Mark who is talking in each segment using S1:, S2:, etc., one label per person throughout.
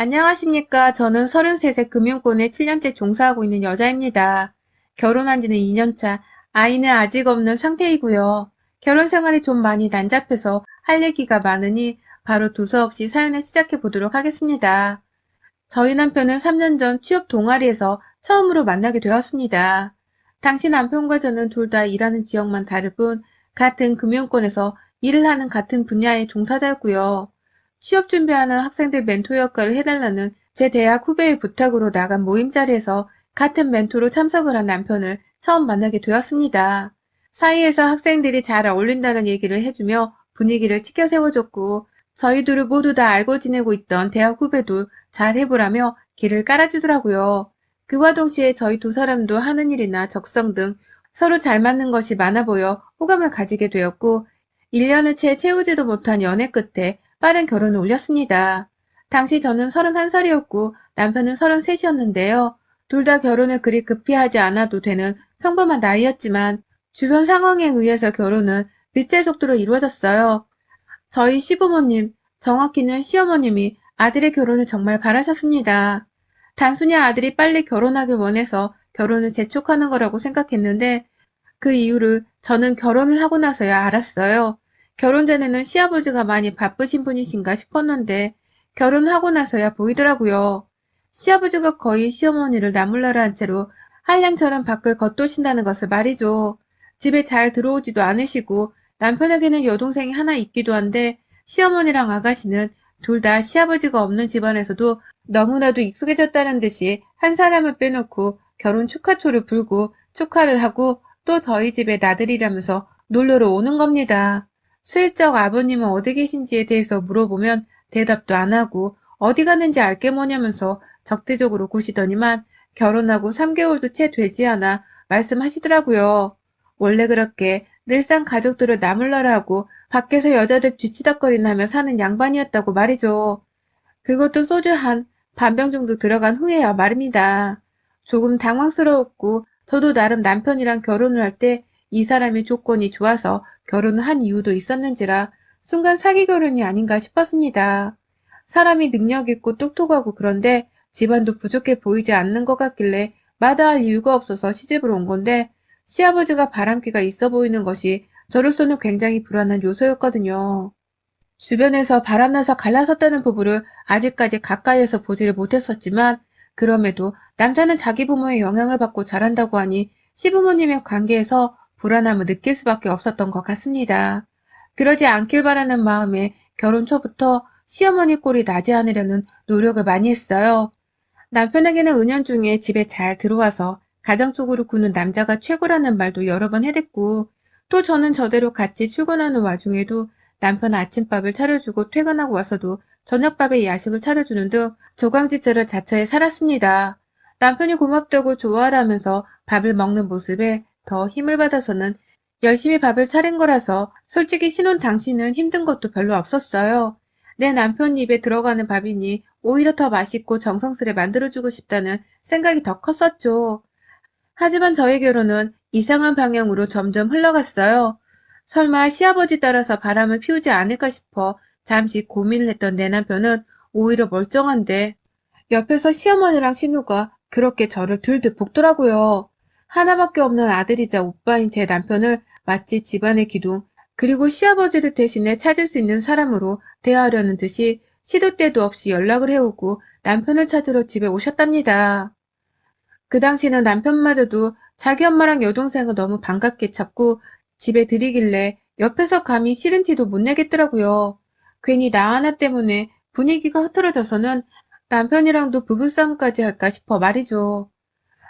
S1: 안녕하십니까. 저는 33세 금융권에 7년째 종사하고 있는 여자입니다. 결혼한 지는 2년차, 아이는 아직 없는 상태이고요. 결혼 생활이 좀 많이 난잡해서 할 얘기가 많으니 바로 두서없이 사연을 시작해 보도록 하겠습니다. 저희 남편은 3년 전 취업 동아리에서 처음으로 만나게 되었습니다. 당시 남편과 저는 둘 다 일하는 지역만 다를 뿐 같은 금융권에서 일을 하는 같은 분야의 종사자였고요. 취업 준비하는 학생들 멘토 역할을 해달라는 제 대학 후배의 부탁으로 나간 모임 자리에서 같은 멘토로 참석을 한 남편을 처음 만나게 되었습니다. 사이에서 학생들이 잘 어울린다는 얘기를 해주며 분위기를 치켜 세워줬고 저희 둘을 모두 다 알고 지내고 있던 대학 후배도 잘 해보라며 길을 깔아주더라고요. 그와 동시에 저희 두 사람도 하는 일이나 적성 등 서로 잘 맞는 것이 많아 보여 호감을 가지게 되었고 1년을 채 채우지도 못한 연애 끝에 빠른 결혼을 올렸습니다. 당시 저는 31살이었고 남편은 33이었는데요. 둘 다 결혼을 그리 급히 하지 않아도 되는 평범한 나이였지만 주변 상황에 의해서 결혼은 빛의 속도로 이루어졌어요. 저희 시부모님, 정확히는 시어머님이 아들의 결혼을 정말 바라셨습니다. 단순히 아들이 빨리 결혼하길 원해서 결혼을 재촉하는 거라고 생각했는데 그 이유를 저는 결혼을 하고 나서야 알았어요. 결혼 전에는 시아버지가 많이 바쁘신 분이신가 싶었는데 결혼하고 나서야 보이더라고요. 시아버지가 거의 시어머니를 나몰라라 한 채로 한량처럼 밖을 겉도신다는 것을 말이죠. 집에 잘 들어오지도 않으시고 남편에게는 여동생이 하나 있기도 한데 시어머니랑 아가씨는 둘 다 시아버지가 없는 집안에서도 너무나도 익숙해졌다는 듯이 한 사람을 빼놓고 결혼 축하초를 불고 축하를 하고 또 저희 집에 나들이라면서 놀러로 오는 겁니다. 슬쩍 아버님은 어디 계신지에 대해서 물어보면 대답도 안 하고 어디 갔는지 알게 뭐냐면서 적대적으로 구시더니만 결혼하고 3개월도 채 되지 않아 말씀하시더라고요. 원래 그렇게 늘상 가족들을 나몰라라 하고 밖에서 여자들 뒤치다꺼리나 하며 사는 양반이었다고 말이죠. 그것도 소주 한 반병 정도 들어간 후에야 말입니다. 조금 당황스러웠고 저도 나름 남편이랑 결혼을 할 때 이 사람의 조건이 좋아서 결혼을 한 이유도 있었는지라 순간 사기 결혼이 아닌가 싶었습니다. 사람이 능력 있고 똑똑하고 그런데 집안도 부족해 보이지 않는 것 같길래 마다할 이유가 없어서 시집을 온 건데 시아버지가 바람기가 있어 보이는 것이 저로서는 굉장히 불안한 요소였거든요. 주변에서 바람나서 갈라섰다는 부부를 아직까지 가까이에서 보지를 못했었지만 그럼에도 남자는 자기 부모의 영향을 받고 자란다고 하니 시부모님의 관계에서 불안함을 느낄 수밖에 없었던 것 같습니다. 그러지 않길 바라는 마음에 결혼 초부터 시어머니 꼴이 나지 않으려는 노력을 많이 했어요. 남편에게는 은연중에 집에 잘 들어와서 가정적으로 구는 남자가 최고라는 말도 여러 번 해댔고 또 저는 저대로 같이 출근하는 와중에도 남편 아침밥을 차려주고 퇴근하고 와서도 저녁밥에 야식을 차려주는 등 조강지처를 자처해 살았습니다. 남편이 고맙다고 좋아하라면서 밥을 먹는 모습에 더 힘을 받아서는 열심히 밥을 차린 거라서 솔직히 신혼 당시는 힘든 것도 별로 없었어요. 내 남편 입에 들어가는 밥이니 오히려 더 맛있고 정성스레 만들어주고 싶다는 생각이 더 컸었죠. 하지만 저의 결혼은 이상한 방향으로 점점 흘러갔어요. 설마 시아버지 따라서 바람을 피우지 않을까 싶어 잠시 고민을 했던 내 남편은 오히려 멀쩡한데 옆에서 시어머니랑 신우가 그렇게 저를 들들 볶더라고요. 하나밖에 없는 아들이자 오빠인 제 남편을 마치 집안의 기둥 그리고 시아버지를 대신해 찾을 수 있는 사람으로 대하려는 듯이 시도 때도 없이 연락을 해오고 남편을 찾으러 집에 오셨답니다. 그 당시는 남편마저도 자기 엄마랑 여동생을 너무 반갑게 찾고 집에 들이길래 옆에서 감히 싫은 티도 못 내겠더라고요. 괜히 나 하나 때문에 분위기가 흐트러져서는 남편이랑도 부부싸움까지 할까 싶어 말이죠.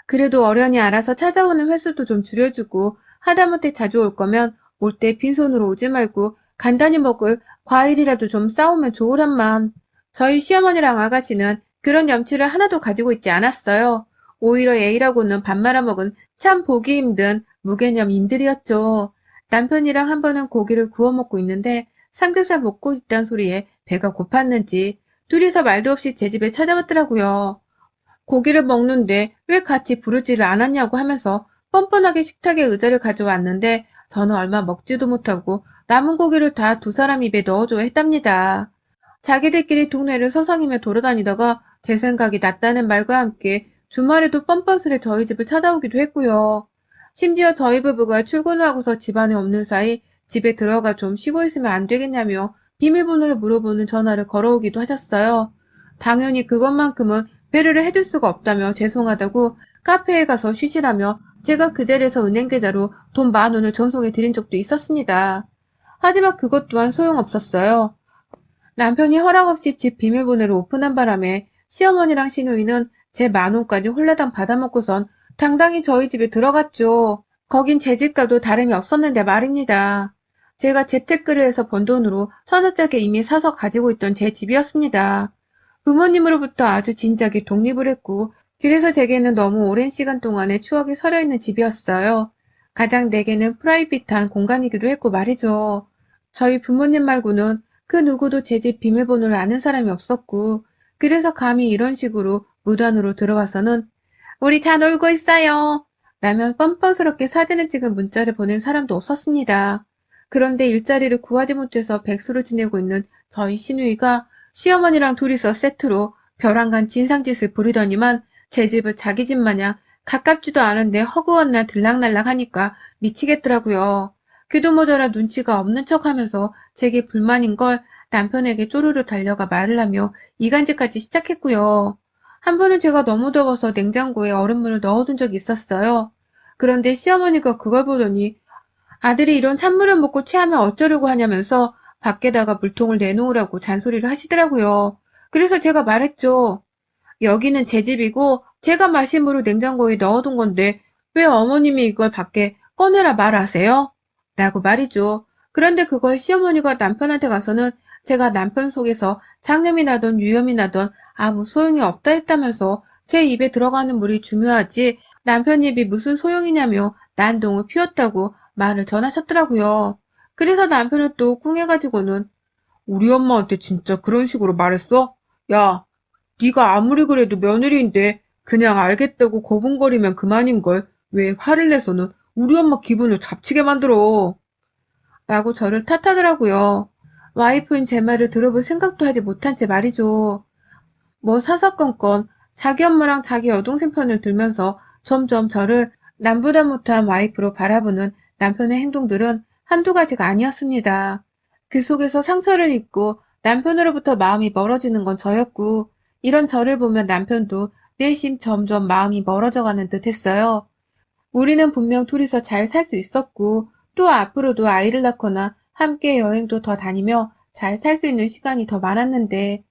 S1: 그래도 어련히 알아서 찾아오는 횟수도 좀 줄여주고 하다못해 자주 올 거면 올 때 빈손으로 오지 말고 간단히 먹을 과일이라도 좀 싸우면 좋으란만. 저희 시어머니랑 아가씨는 그런 염치를 하나도 가지고 있지 않았어요. 오히려 애이라고는 밥 말아먹은 참 보기 힘든 무개념인들이었죠. 남편이랑 한 번은 고기를 구워 먹고 있는데 삼겹살 먹고 있다는 소리에 배가 고팠는지 둘이서 말도 없이 제 집에 찾아왔더라고요. 고기를 먹는데 왜 같이 부르지를 않았냐고 하면서 뻔뻔하게 식탁에 의자를 가져왔는데 저는 얼마 먹지도 못하고 남은 고기를 다 두 사람 입에 넣어줘야 했답니다. 자기들끼리 동네를 서성이며 돌아다니다가 제 생각이 났다는 말과 함께 주말에도 뻔뻔스레 저희 집을 찾아오기도 했고요. 심지어 저희 부부가 출근을 하고서 집안에 없는 사이 집에 들어가 좀 쉬고 있으면 안 되겠냐며 비밀번호를 물어보는 전화를 걸어오기도 하셨어요. 당연히 그것만큼은 배려를 해줄 수가 없다며 죄송하다고 카페에 가서 쉬시라며 제가 그 자리에서 은행 계좌로 돈 10,000원을 전송해 드린 적도 있었습니다. 하지만 그것 또한 소용없었어요. 남편이 허락 없이 집 비밀번호를 오픈한 바람에 시어머니랑 시누이는 제 10,000원까지 홀라당 받아먹고선 당당히 저희 집에 들어갔죠. 거긴 제 집과도 다름이 없었는데 말입니다. 제가 재테크를 해서 번 돈으로 1,000원짜리 이미 사서 가지고 있던 제 집이었습니다. 부모님으로부터 아주 진작에 독립을 했고 그래서 제게는 너무 오랜 시간 동안의 추억이 서려있는 집이었어요. 가장 내게는 프라이빗한 공간이기도 했고 말이죠. 저희 부모님 말고는 그 누구도 제 집 비밀번호를 아는 사람이 없었고 그래서 감히 이런 식으로 무단으로 들어와서는 우리 다 놀고 있어요 라며 뻔뻔스럽게 사진을 찍은 문자를 보낸 사람도 없었습니다. 그런데 일자리를 구하지 못해서 백수로 지내고 있는 저희 시누이가 시어머니랑 둘이서 세트로 벼랑간 진상짓을 부리더니만 제 집을 자기 집 마냥 가깝지도 않은데 허구한 날 들락날락 하니까 미치겠더라고요. 귀도 모자라 눈치가 없는 척하면서 제게 불만인 걸 남편에게 쪼르르 달려가 말을 하며 이간질까지 시작했고요. 한 번은 제가 너무 더워서 냉장고에 얼음물을 넣어둔 적이 있었어요. 그런데 시어머니가 그걸 보더니 아들이 이런 찬물을 먹고 체하면 어쩌려고 하냐면서 밖에다가 물통을 내놓으라고 잔소리를 하시더라고요. 그래서 제가 말했죠. 여기는 제 집이고 제가 마신 물을 냉장고에 넣어둔 건데 왜 어머님이 이걸 밖에 꺼내라 말하세요? 라고 말이죠. 그런데 그걸 시어머니가 남편한테 가서는 제가 남편 속에서 장염이 나던 유염이 나던 아무 소용이 없다 했다면서 제 입에 들어가는 물이 중요하지 남편 입이 무슨 소용이냐며 난동을 피웠다고 말을 전하셨더라고요. 그래서 남편은 또 꿍해가지고는 우리 엄마한테 진짜 그런 식으로 말했어? 야, 네가 아무리 그래도 며느리인데 그냥 알겠다고 거분거리면 그만인걸. 왜 화를 내서는 우리 엄마 기분을 잡치게 만들어. 라고 저를 탓하더라고요. 와이프인 제 말을 들어볼 생각도 하지 못한 채 말이죠. 뭐 사사건건 자기 엄마랑 자기 여동생 편을 들면서 점점 저를 남보다 못한 와이프로 바라보는 남편의 행동들은 한두 가지가 아니었습니다. 그 속에서 상처를 입고 남편으로부터 마음이 멀어지는 건 저였고 이런 저를 보면 남편도 내심 점점 마음이 멀어져가는 듯 했어요. 우리는 분명 둘이서 잘 살 수 있었고 또 앞으로도 아이를 낳거나 함께 여행도 더 다니며 잘 살 수 있는 시간이 더 많았는데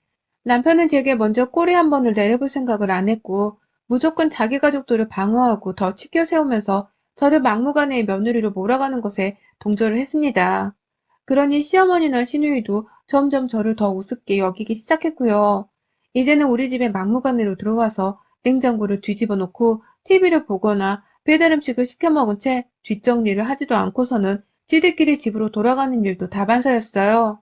S1: 남편은 제게 먼저 꼬리 한 번을 내려볼 생각을 안 했고 무조건 자기 가족들을 방어하고 더 치켜 세우면서 저를 막무가내의 며느리로 몰아가는 것에 동조를 했습니다. 그러니 시어머니나 시누이도 점점 저를 더 우습게 여기기 시작했고요. 이제는 우리 집에 막무가내로 들어와서 냉장고를 뒤집어 놓고 TV를 보거나 배달 음식을 시켜 먹은 채 뒷정리를 하지도 않고서는 지들끼리 집으로 돌아가는 일도 다반사였어요.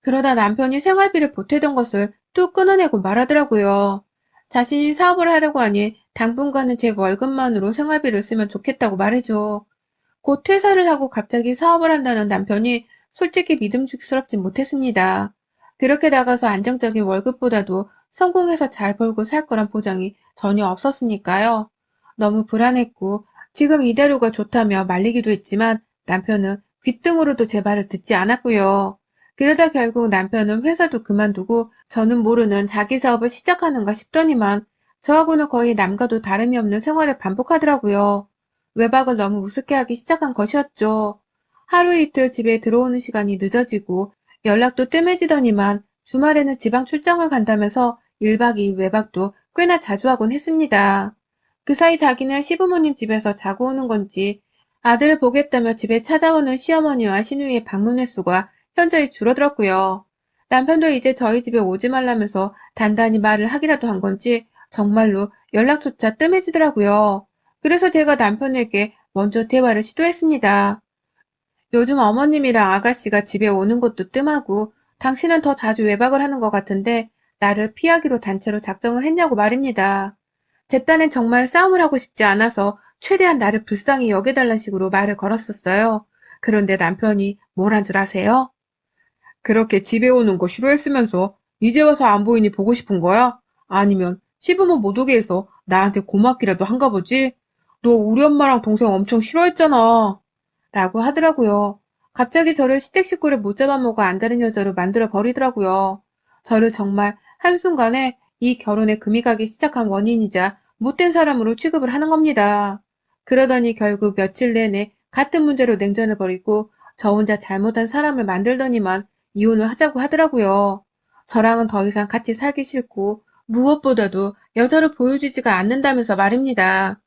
S1: 그러다 남편이 생활비를 보태던 것을 또 끊어내고 말하더라고요. 자신이 사업을 하려고 하니 당분간은 제 월급만으로 생활비를 쓰면 좋겠다고 말해줘. 곧 퇴사를 하고 갑자기 사업을 한다는 남편이 솔직히 믿음직스럽진 못했습니다. 그렇게 나가서 안정적인 월급보다도 성공해서 잘 벌고 살 거란 보장이 전혀 없었으니까요. 너무 불안했고 지금 이대로가 좋다며 말리기도 했지만 남편은 귓등으로도 제 말을 듣지 않았고요. 그러다 결국 남편은 회사도 그만두고 저는 모르는 자기 사업을 시작하는가 싶더니만 저하고는 거의 남과도 다름이 없는 생활을 반복하더라고요. 외박을 너무 우습게 하기 시작한 것이었죠. 하루 이틀 집에 들어오는 시간이 늦어지고 연락도 뜸해지더니만 주말에는 지방 출장을 간다면서 1박 2일 외박도 꽤나 자주 하곤 했습니다. 그 사이 자기는 시부모님 집에서 자고 오는 건지 아들을 보겠다며 집에 찾아오는 시어머니와 시누이의 방문 횟수가 현저히 줄어들었고요. 남편도 이제 저희 집에 오지 말라면서 단단히 말을 하기라도 한 건지 정말로 연락조차 뜸해지더라고요. 그래서 제가 남편에게 먼저 대화를 시도했습니다. 요즘 어머님이랑 아가씨가 집에 오는 것도 뜸하고 당신은 더 자주 외박을 하는 것 같은데 나를 피하기로 단체로 작정을 했냐고 말입니다. 제 딴엔 정말 싸움을 하고 싶지 않아서 최대한 나를 불쌍히 여겨달라는 식으로 말을 걸었었어요. 그런데 남편이 뭘 한 줄 아세요? 그렇게 집에 오는 거 싫어했으면서 이제 와서 안 보이니 보고 싶은 거야? 아니면 시부모 못 오게 해서 나한테 고맙기라도 한가 보지? 너 우리 엄마랑 동생 엄청 싫어했잖아. 라고 하더라고요. 갑자기 저를 시댁 식구를 못 잡아먹어 안다는 여자로 만들어 버리더라고요. 저를 정말 한순간에 이 결혼에 금이 가기 시작한 원인이자 못된 사람으로 취급을 하는 겁니다. 그러더니 결국 며칠 내내 같은 문제로 냉전을 벌이고 저 혼자 잘못한 사람을 만들더니만 이혼을 하자고 하더라고요. 저랑은 더 이상 같이 살기 싫고 무엇보다도 여자로 보여지지가 않는다면서 말입니다.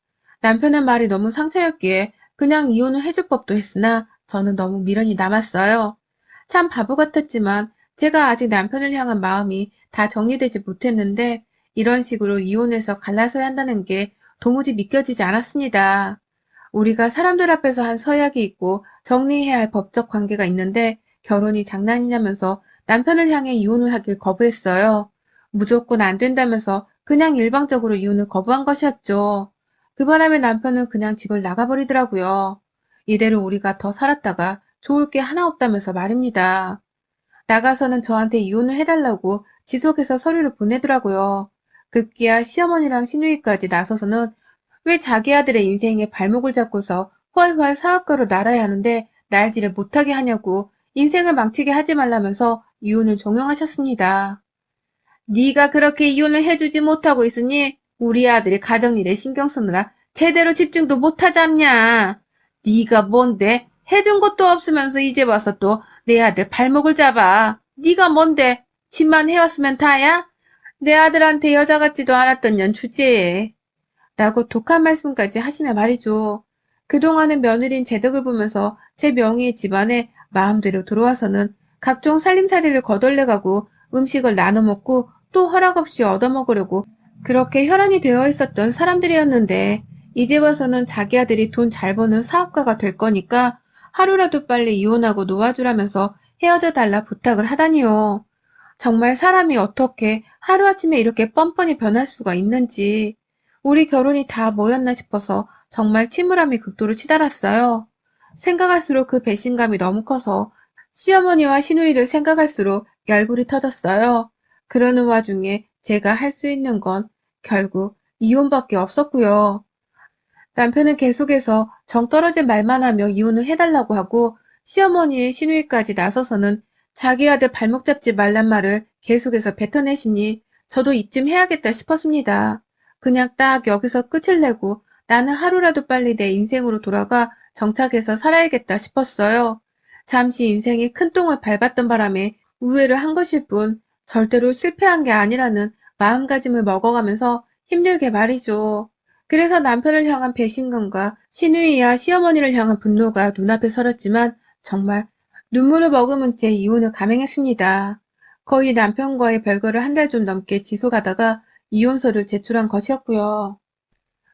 S1: 남편의 말이 너무 상처였기에 그냥 이혼을 해줄 법도 했으나 저는 너무 미련이 남았어요. 참 바보 같았지만 제가 아직 남편을 향한 마음이 다 정리되지 못했는데 이런 식으로 이혼해서 갈라서야 한다는 게 도무지 믿겨지지 않았습니다. 우리가 사람들 앞에서 한 서약이 있고 정리해야 할 법적 관계가 있는데 결혼이 장난이냐면서 남편을 향해 이혼을 하길 거부했어요. 무조건 안 된다면서 그냥 일방적으로 이혼을 거부한 것이었죠. 그 바람에 남편은 그냥 집을 나가버리더라고요. 이대로 우리가 더 살았다가 좋을 게 하나 없다면서 말입니다. 나가서는 저한테 이혼을 해달라고 지속해서 서류를 보내더라고요. 급기야 시어머니랑 시누이까지 나서서는 왜 자기 아들의 인생에 발목을 잡고서 훨훨 사업가로 날아야 하는데 날지를 못하게 하냐고 인생을 망치게 하지 말라면서 이혼을 종용하셨습니다. 네가 그렇게 이혼을 해주지 못하고 있으니 우리 아들이 가정일에 신경 쓰느라 제대로 집중도 못하지 않냐. 네가 뭔데 해준 것도 없으면서 이제 와서 또 내 아들 발목을 잡아. 네가 뭔데 집만 해왔으면 다야? 내 아들한테 여자 같지도 않았던 년 주제에. 라고 독한 말씀까지 하시며 말이죠. 그동안은 며느리인 제 덕을 보면서 제 명의의 집안에 마음대로 들어와서는 각종 살림살이를 거덜내가고 음식을 나눠 먹고 또 허락 없이 얻어먹으려고 그렇게 혈안이 되어 있었던 사람들이었는데 이제 와서는 자기 아들이 돈 잘 버는 사업가가 될 거니까 하루라도 빨리 이혼하고 놓아주라면서 헤어져 달라 부탁을 하다니요. 정말 사람이 어떻게 하루아침에 이렇게 뻔뻔히 변할 수가 있는지 우리 결혼이 다 뭐였나 싶어서 정말 침울함이 극도로 치달았어요. 생각할수록 그 배신감이 너무 커서 시어머니와 시누이를 생각할수록 열불이 터졌어요. 그러는 와중에 제가 할 수 있는 건 결국 이혼밖에 없었고요. 남편은 계속해서 정 떨어진 말만 하며 이혼을 해달라고 하고 시어머니의 시누이까지 나서서는 자기 아들 발목 잡지 말란 말을 계속해서 뱉어내시니 저도 이쯤 해야겠다 싶었습니다. 그냥 딱 여기서 끝을 내고 나는 하루라도 빨리 내 인생으로 돌아가 정착해서 살아야겠다 싶었어요. 잠시 인생의 큰 똥을 밟았던 바람에 우회를 한 것일 뿐 절대로 실패한 게 아니라는 마음가짐을 먹어가면서 힘들게 말이죠. 그래서 남편을 향한 배신감과 시누이와 시어머니를 향한 분노가 눈앞에 서렸지만 정말 눈물을 머금은 채 이혼을 감행했습니다. 거의 남편과의 별거를 한 달 좀 넘게 지속하다가 이혼서를 제출한 것이었고요.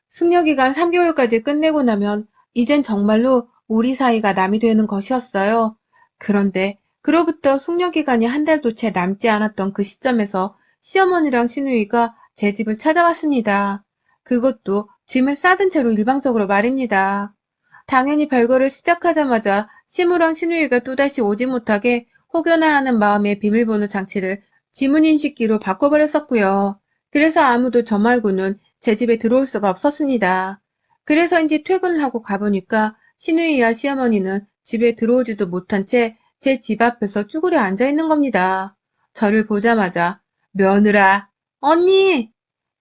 S1: 숙려기간 3개월까지 끝내고 나면 이젠 정말로 우리 사이가 남이 되는 것이었어요. 그런데 그로부터 숙려기간이 한 달도 채 남지 않았던 그 시점에서 시어머니랑 시누이가 제 집을 찾아왔습니다. 그것도 짐을 싸든 채로 일방적으로 말입니다. 당연히 별거를 시작하자마자 시무랑 시누이가 또다시 오지 못하게 혹여나 하는 마음에 비밀번호 장치를 지문인식기로 바꿔버렸었고요. 그래서 아무도 저 말고는 제 집에 들어올 수가 없었습니다. 그래서인지 퇴근을 하고 가보니까 시누이와 시어머니는 집에 들어오지도 못한 채 제 집 앞에서 쭈그려 앉아있는 겁니다. 저를 보자마자 며느라, 언니!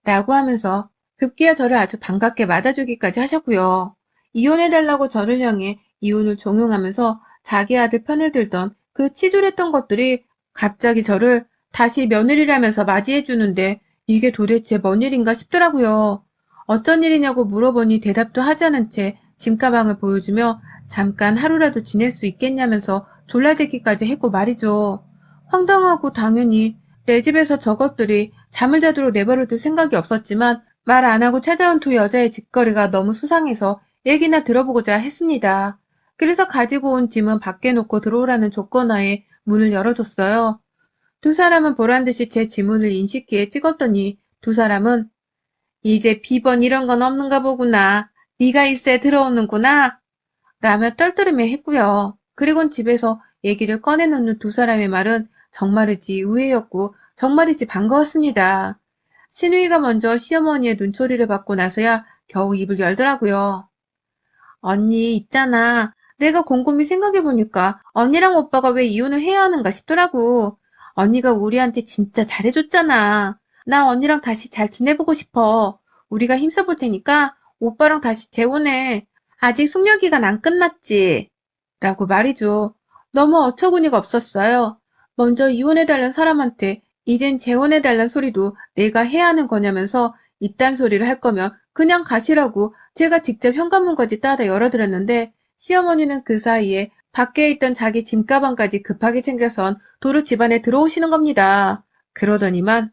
S1: 라고 하면서 급기야 저를 아주 반갑게 맞아주기까지 하셨고요. 이혼해달라고 저를 향해 이혼을 종용하면서 자기 아들 편을 들던 그 치졸했던 것들이 갑자기 저를 다시 며느리라면서 맞이해주는데 이게 도대체 뭔 일인가 싶더라고요. 어떤 일이냐고 물어보니 대답도 하지 않은 채 짐가방을 보여주며 잠깐 하루라도 지낼 수 있겠냐면서 졸라대기까지 했고 말이죠. 황당하고 당연히 내 집에서 저것들이 잠을 자도록 내버려둘 생각이 없었지만 말 안 하고 찾아온 두 여자의 짓거리가 너무 수상해서 얘기나 들어보고자 했습니다. 그래서 가지고 온 짐은 밖에 놓고 들어오라는 조건하에 문을 열어줬어요. 두 사람은 보란듯이 제 지문을 인식기에 찍었더니 두 사람은 이제 비번 이런 건 없는가 보구나. 네가 있어야 들어오는구나. 라며 떨떠름해 했고요. 그리곤 집에서 얘기를 꺼내놓는 두 사람의 말은 정말이지 의외였고 정말이지 반가웠습니다. 신우이가 먼저 시어머니의 눈초리를 받고 나서야 겨우 입을 열더라고요. 언니, 있잖아. 내가 곰곰이 생각해보니까 언니랑 오빠가 왜 이혼을 해야 하는가 싶더라고. 언니가 우리한테 진짜 잘해줬잖아. 나 언니랑 다시 잘 지내보고 싶어. 우리가 힘써볼 테니까 오빠랑 다시 재혼해. 아직 숙려 기간 안 끝났지. 라고 말이죠. 너무 어처구니가 없었어요. 먼저 이혼해달란 사람한테 이젠 재혼해달란 소리도 내가 해야 하는 거냐면서 이딴 소리를 할 거면 그냥 가시라고 제가 직접 현관문까지 따다 열어드렸는데 시어머니는 그 사이에 밖에 있던 자기 짐가방까지 급하게 챙겨선 도로 집안에 들어오시는 겁니다. 그러더니만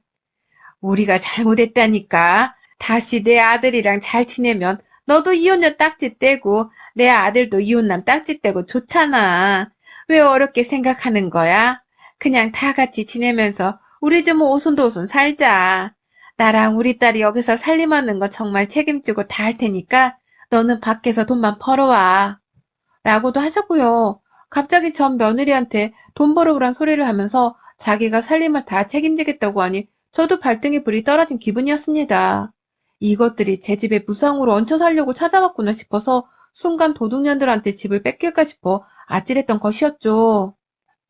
S1: 우리가 잘못했다니까. 다시 내 아들이랑 잘 지내면 너도 이혼녀 딱지 떼고 내 아들도 이혼남 딱지 떼고 좋잖아. 왜 어렵게 생각하는 거야? 그냥 다 같이 지내면서 우리 좀 오손도손 살자. 나랑 우리 딸이 여기서 살림하는 거 정말 책임지고 다 할 테니까 너는 밖에서 돈만 벌어와. 라고도 하셨고요. 갑자기 전 며느리한테 돈 벌어오란 소리를 하면서 자기가 살림을 다 책임지겠다고 하니 저도 발등에 불이 떨어진 기분이었습니다. 이것들이 제 집에 무상으로 얹혀 살려고 찾아왔구나 싶어서 순간 도둑년들한테 집을 뺏길까 싶어 아찔했던 것이었죠.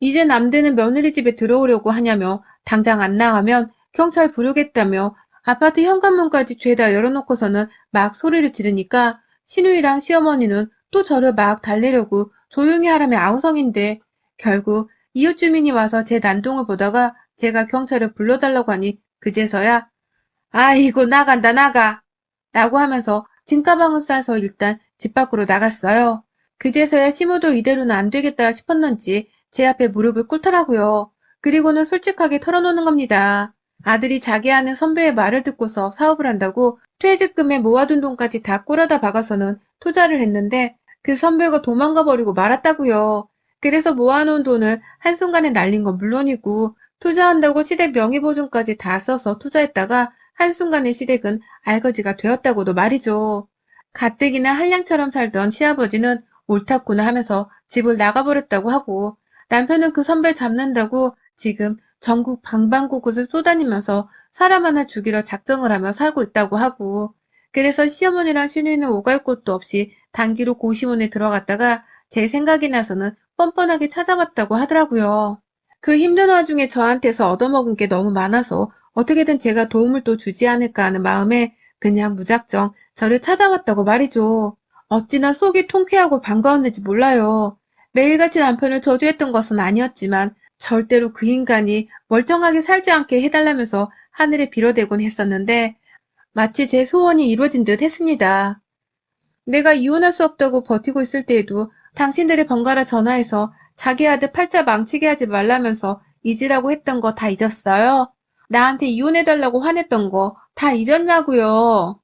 S1: 이제 남대는 며느리 집에 들어오려고 하냐며 당장 안 나가면 경찰 부르겠다며 아파트 현관문까지 죄다 열어놓고서는 막 소리를 지르니까 시누이랑 시어머니는 또 저를 막 달래려고 조용히 하라며 아우성인데 결국 이웃 주민이 와서 제 난동을 보다가 제가 경찰을 불러달라고 하니 그제서야 아이고 나간다 나가 라고 하면서 짐가방을 싸서 일단 집 밖으로 나갔어요. 그제서야 시모도 이대로는 안 되겠다 싶었는지 제 앞에 무릎을 꿇더라고요. 그리고는 솔직하게 털어놓는 겁니다. 아들이 자기 아는 선배의 말을 듣고서 사업을 한다고 퇴직금에 모아둔 돈까지 다 꼴아다 박아서는 투자를 했는데 그 선배가 도망가 버리고 말았다고요. 그래서 모아놓은 돈을 한순간에 날린 건 물론이고 투자한다고 시댁 명의보증까지 다 써서 투자했다가 한순간에 시댁은 알거지가 되었다고도 말이죠. 가뜩이나 한량처럼 살던 시아버지는 옳았구나 하면서 집을 나가버렸다고 하고 남편은 그 선배 잡는다고 지금 전국 방방곳곳을 쏘다니면서 사람 하나 죽이려 작정을 하며 살고 있다고 하고 그래서 시어머니랑 시누이는 오갈 곳도 없이 단기로 고시원에 들어갔다가 제 생각이 나서는 뻔뻔하게 찾아갔다고 하더라고요. 그 힘든 와중에 저한테서 얻어먹은 게 너무 많아서 어떻게든 제가 도움을 또 주지 않을까 하는 마음에 그냥 무작정 저를 찾아왔다고 말이죠. 어찌나 속이 통쾌하고 반가웠는지 몰라요. 매일같이 남편을 저주했던 것은 아니었지만 절대로 그 인간이 멀쩡하게 살지 않게 해달라면서 하늘에 빌어대곤 했었는데 마치 제 소원이 이루어진 듯 했습니다. 내가 이혼할 수 없다고 버티고 있을 때에도 당신들이 번갈아 전화해서 자기 아들 팔자 망치게 하지 말라면서 잊으라고 했던 거 다 잊었어요? 나한테 이혼해달라고 화냈던 거 다 잊었냐고요?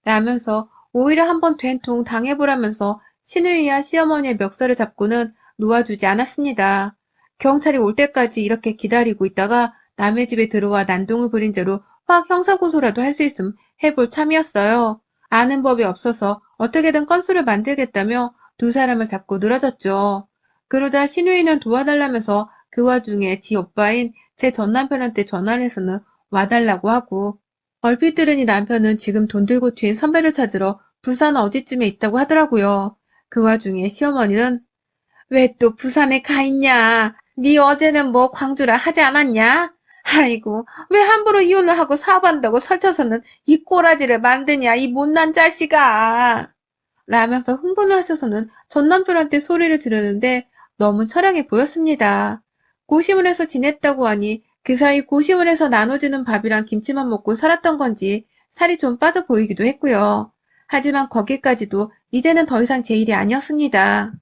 S1: 라면서 오히려 한번 된통 당해보라면서 시누이와 시어머니의 멱살을 잡고는 놓아주지 않았습니다. 경찰이 올 때까지 이렇게 기다리고 있다가 남의 집에 들어와 난동을 부린 죄로 확 형사고소라도 할 수 있음 해볼 참이었어요. 아는 법이 없어서 어떻게든 건수를 만들겠다며 두 사람을 잡고 늘어졌죠. 그러자 시누이는 도와달라면서 그 와중에 지 오빠인 제 전남편한테 전화를 해서는 와달라고 하고 얼핏 들으니 남편은 지금 돈 들고 튄 선배를 찾으러 부산 어디쯤에 있다고 하더라고요. 그 와중에 시어머니는 왜 또 부산에 가 있냐? 네 어제는 뭐 광주라 하지 않았냐? 아이고 왜 함부로 이혼을 하고 사업한다고 설쳐서는 이 꼬라지를 만드냐 이 못난 자식아. 라면서 흥분하셔서는 전 남편한테 소리를 지르는데 너무 처량해 보였습니다. 고시원에서 지냈다고 하니 그 사이 고시원에서 나눠주는 밥이랑 김치만 먹고 살았던 건지 살이 좀 빠져 보이기도 했고요. 하지만 거기까지도 이제는 더 이상 제 일이 아니었습니다.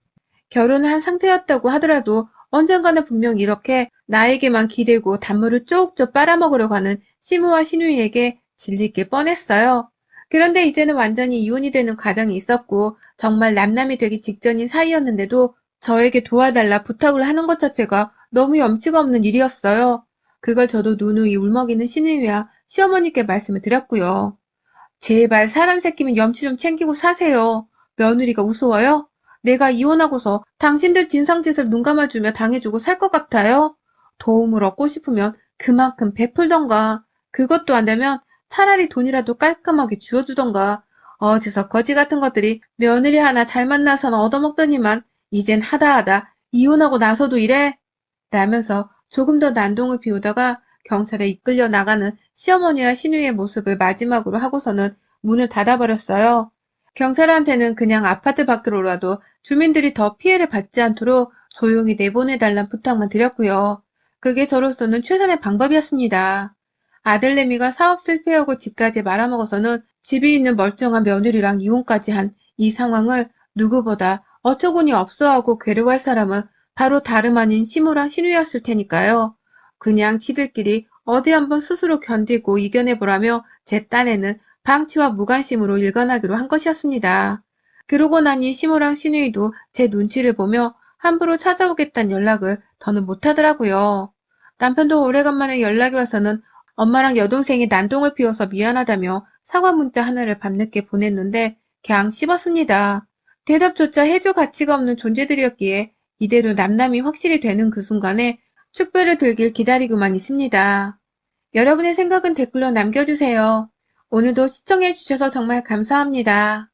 S1: 결혼을 한 상태였다고 하더라도 언젠가는 분명 이렇게 나에게만 기대고 단물을 쪽쪽 빨아먹으려고 하는 시무와 시누이에게 질릴 게 뻔했어요. 그런데 이제는 완전히 이혼이 되는 과정이 있었고 정말 남남이 되기 직전인 사이였는데도 저에게 도와달라 부탁을 하는 것 자체가 너무 염치가 없는 일이었어요. 그걸 저도 누누이 울먹이는 시누이와 시어머니께 말씀을 드렸고요. 제발 사람 새끼면 염치 좀 챙기고 사세요. 며느리가 우스워요? 내가 이혼하고서 당신들 진상짓을 눈 감아주며 당해주고 살 것 같아요? 도움을 얻고 싶으면 그만큼 베풀던가. 그것도 안 되면 차라리 돈이라도 깔끔하게 주어주던가. 어디서 거지 같은 것들이 며느리 하나 잘 만나서는 얻어먹더니만 이젠 하다하다 이혼하고 나서도 이래? 라면서 조금 더 난동을 피우다가 경찰에 이끌려 나가는 시어머니와 시누이의 모습을 마지막으로 하고서는 문을 닫아버렸어요. 경찰한테는 그냥 아파트 밖으로라도 주민들이 더 피해를 받지 않도록 조용히 내보내달란 부탁만 드렸고요. 그게 저로서는 최선의 방법이었습니다. 아들내미가 사업 실패하고 집까지 말아먹어서는 집이 있는 멀쩡한 며느리랑 이혼까지 한 이 상황을 누구보다 어처구니 없어하고 괴로워할 사람은 바로 다름 아닌 시모랑 신우였을 테니까요. 그냥 지들끼리 어디 한번 스스로 견디고 이겨내보라며 제 딴에는 방치와 무관심으로 일관하기로 한 것이었습니다. 그러고 나니 시모랑 신우이도 제 눈치를 보며 함부로 찾아오겠다는 연락을 더는 못하더라고요. 남편도 오래간만에 연락이 와서는 엄마랑 여동생이 난동을 피워서 미안하다며 사과 문자 하나를 밤늦게 보냈는데 그냥 씹었습니다. 대답조차 해줄 가치가 없는 존재들이었기에 이대로 남남이 확실히 되는 그 순간에 축배를 들길 기다리고만 있습니다. 여러분의 생각은 댓글로 남겨주세요. 오늘도 시청해주셔서 정말 감사합니다.